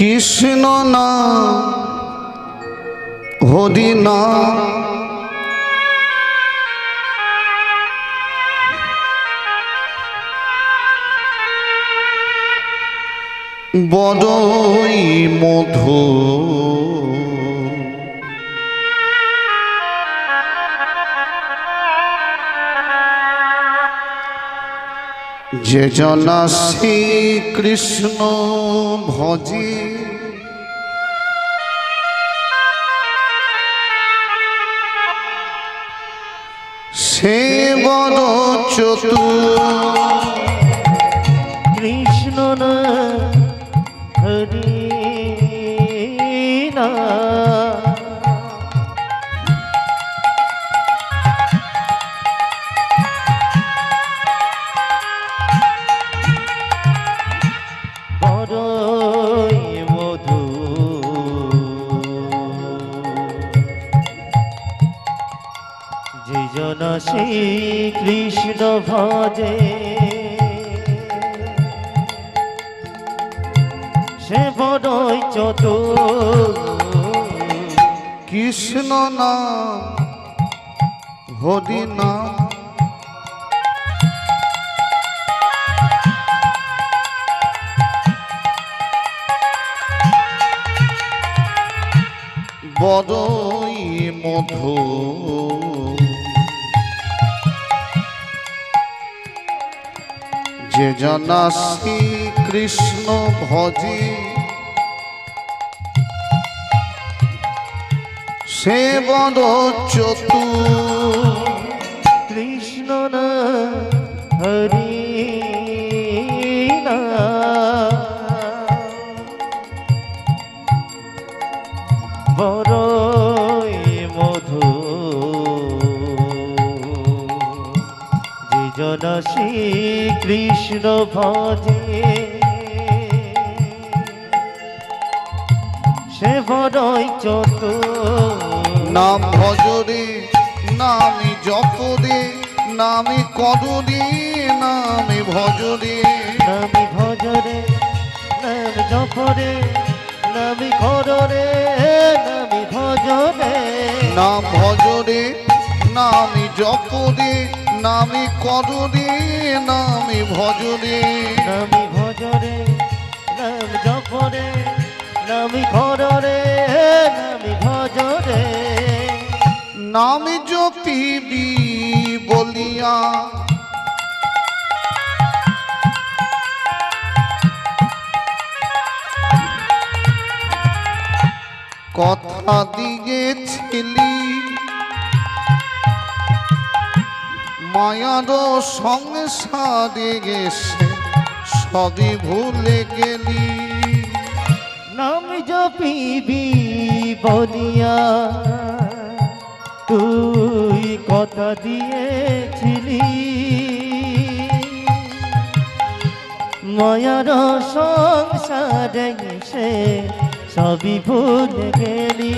কৃষ্ণ না হরি না বড়ই মধু যে জনা শ্রী কৃষ্ণ ভজে সে বড় চতুর কৃষ্ণ না হরি না বড়ই মধু যে জন শ্রী কৃষ্ণ ভজে সে বড়ই চতুর কৃষ্ণ না হরি না বড়ই মধু যে জনা শ্রী কৃষ্ণ ভজে সে বড় চতুর কৃষ্ণ না হরি না বড়ই মধু যে জন শ্রী কৃষ্ণ ভজে সে বড়ই চতুর নাম ভজরে নামি জপরে নামি কররে নামি ভজরে নামি ভজরে নাম জপরে নামি কররে নামি ভজরে নাম ভজরে নামি জপরে নামি কররে নামি ভজরে নামি ভজরে নাম জপরে নামি কররে নামি ভজরে নামি জপিবি বলিয়া কথা দিয়েছিলি মায়ার সংসারে গেছে সবই ভুলে গেলি নাম জপিবি বলিয়া তুই কথা দিয়েছিলি মায়ার সংসারে সে সবই ভুলে গেলি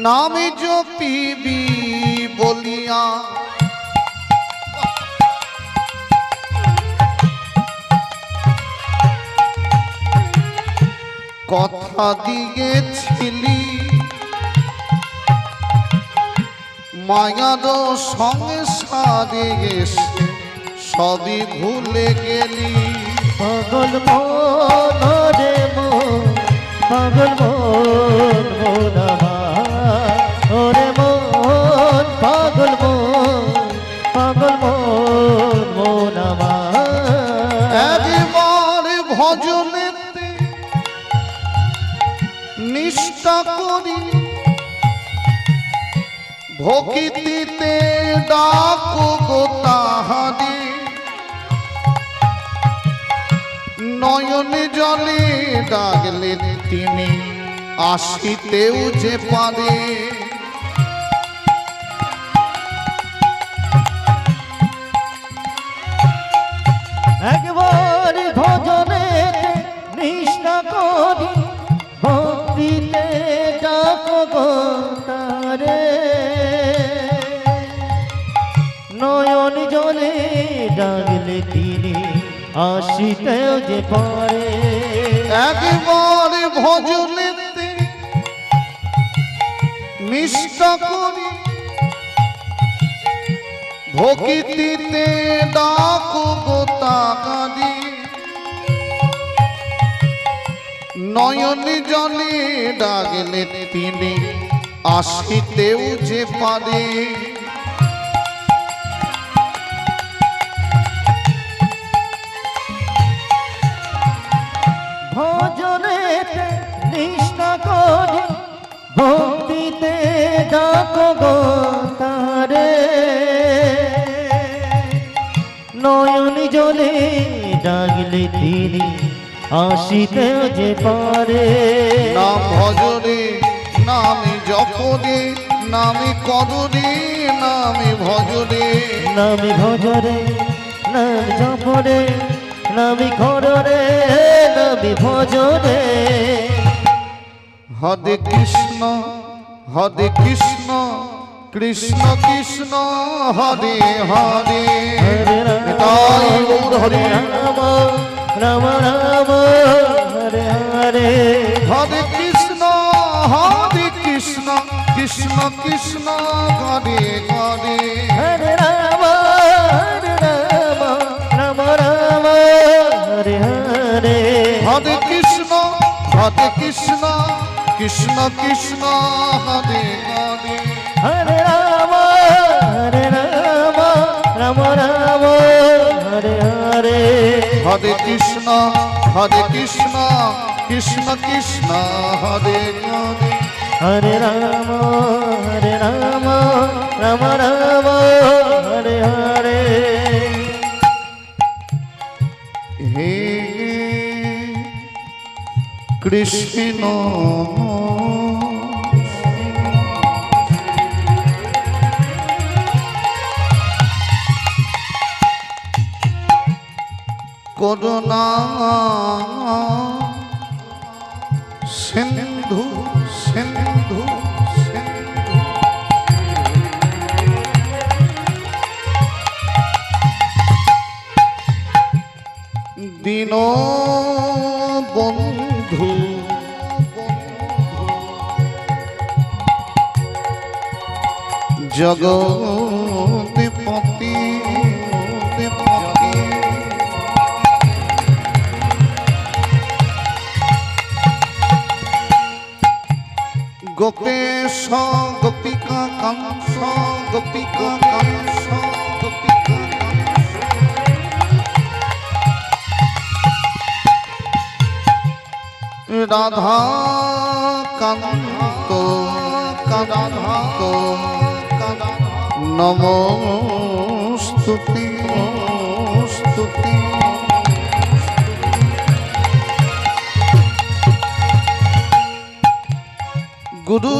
নামে জপিবি বলিয়া কথা দিয়েছিলি মায়ার সংসারে এসে সবই ভুলে গেলি পাগল মন রে মন পাগল মন মন আমার ওরে মন পাগল মন আমার একবার ভজনেতে নিষ্ঠা করি ভক্তিতে ডাকো গো তাহারে নয়ন জলে ডাকলে তিনি আসিতেও যে পারে একবার ভজনে নিষ্ঠা করি ভক্তিতে ডাকো গো তারে নয়ন জলে ডাকলে তিনি আসিতেও যে পারে একবার ভজনেতে নিষ্ঠা করি ভক্তিতে ডাকো গোতাগারি নয়ন জলে ডাকলে তিনি আসিতেও যে পারে ভজনেতে নিষ্ঠা করি ভক্তিতে ডাকো গো তারে নয়ন জলে ডাকলে তিনি আসিতে যে পারে নাম ভজরে নামে জপরে নামে কররে নামে ভজরে নামি ভজরে নাম জপরে নামি ঘরে নামি ভজরে হরে কৃষ্ণ কৃষ্ণ কৃষ্ণ হরে হরে তাই গৌর হরে রাম রাম রাম হরে হরে হরে কৃষ্ণ কৃষ্ণ কৃষ্ণ হরে হরে হরে রাম রাম রাম হরে হরে হরে কৃষ্ণ কৃষ্ণ কৃষ্ণ হরে হরে হরে রাম রাম রাম হরে হরে হরে কৃষ্ণ কৃষ্ণ কৃষ্ণ হরে হরে হরে রাম রাম রাম হরে হরে হে কৃষ্ণ করুণা সিন্ধু সিন্ধু সিন্ধু দীন বন্ধু জগৎপতি গোপেশ গোপিকা কাংস গোপিকা কাংস গোপিকা রাধা কান্ত কান্ত নমস্তুতি স্তুতি গুরু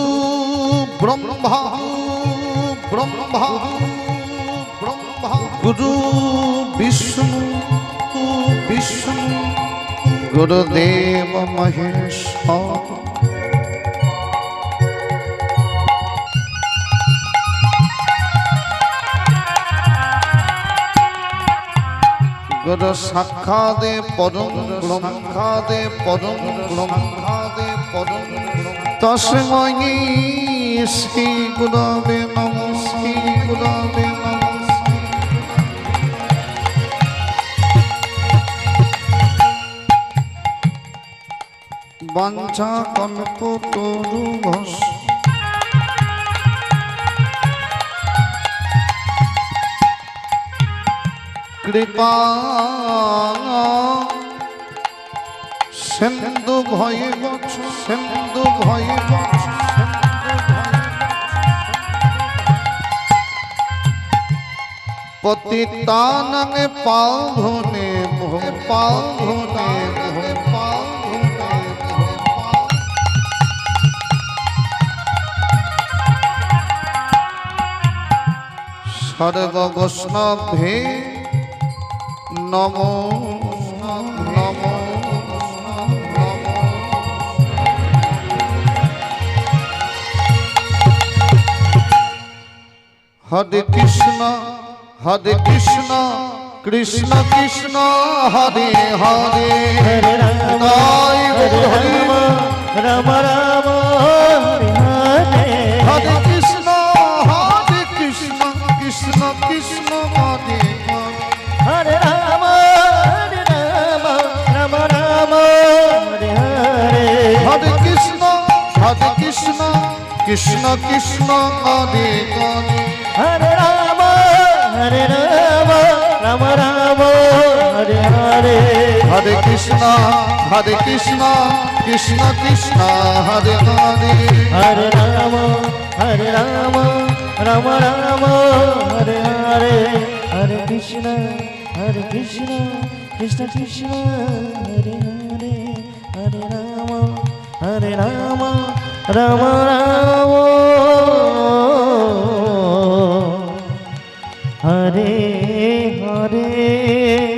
ব্রহ্মা ব্রহ্মা ব্রহ্মা গুরু বিষ্ণু বিষ্ণু গুরুদেব মহেশ্বর গুরু সাক্ষাৎ পরম ব্রহ্মাদে পরম ব্রহ্মাদে পরম তস্मै শ্রী গুরবে নমঃ শ্রী গুরবে নমঃ বাঞ্ছা কল্পতরুভ্যশ্চ কৃপা সিন্ধু ভৈবচ সিন্ধু ভৈবচ পতিতানাং পাবনে পাবনে সর্ব বৈষ্ণবে নমো নমো হরে কৃষ্ণ কৃষ্ণ কৃষ্ণ হরে হরে হরে রাম তাই হরে হরি রাম রাম রাম হরে হরে হরে কৃষ্ণ কৃষ্ণ কৃষ্ণ হরে হরে হরে রাম রাম রাম হরে হরে হরে কৃষ্ণ কৃষ্ণ কৃষ্ণ হরে হরে হরে রাম রাম রাম হরে হরে হরে কৃষ্ণ কৃষ্ণ কৃষ্ণ হরে হরে হরে রাম রাম রাম হরে হরে হরে কৃষ্ণ কৃষ্ণ কৃষ্ণ হরে হরে হরে রাম রাম রাম হরে হরে